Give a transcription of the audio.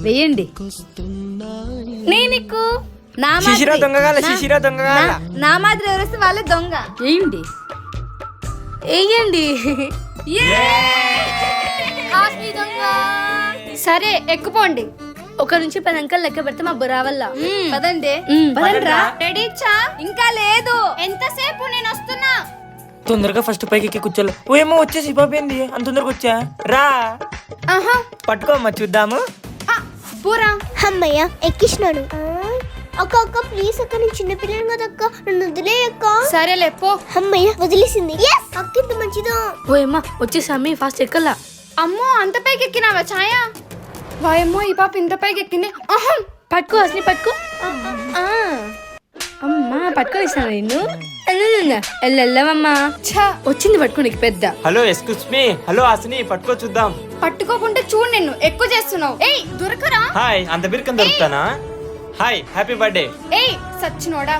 వేయండి. నేను నా శిశిర దొంగగాల శిశిర దొంగగాల నా మాదిరి ఎవరేస్తే వాళ్ళే దొంగ. వేయండి. వేయండి. సరే ఎక్కుపోండి. 1 నుంచి 10 అంకెలు లెక్క పెడితే మా బుర్రా వల్ల. పదండి. పదండ్రా. రెడీ చా? ఇంకా లేదు. ఎంతసేపు? నేను వస్తున్నా. తొందరగా ఫస్ట్ పైకి ఎక్కి కూర్చోలే. ఏమో వచ్చేసి పాపేంది అంత తొందరగా వచ్చా రా పట్టుకోమ్మా చూద్దాము. పూరా అమ్మయ్య ఎక్కించినాను. అక్క ప్లీజ్ అక్క, నేను చిన్నపిల్లని కదా అక్క, నన్ను వదిలే అక్క. సరేలే పో. అమ్మయ్య వదిలేసింది. అక్క ఇంత మంచిదో. ఓయమ్మా వచ్చేసామి ఫాస్ట్ ఎక్కల్లా. అమ్మో అంత పైకి ఎక్కినావా ఛాయా? వాయమ్మో ఈ పాప ఇంత పైకి ఎక్కింది. పట్టుకో అసలు పట్టుకో. అమ్మా పట్టుకొని నిన్ను. వెళ్ళమ్మా. వచ్చింది పట్టుకో నీకు పెద్ద. Hello excuse me. Hello Hasini పట్టుకో చూద్దాం. పట్టుకోకుంటే చూడు నిన్ను ఎక్కువ చేస్తున్నావు. ఏయ్ దొరకరా? హాయ్ అంత బిరికం దొరుకుతానా? Hi happy birthday. ఏయ్ సచ్చినోడా.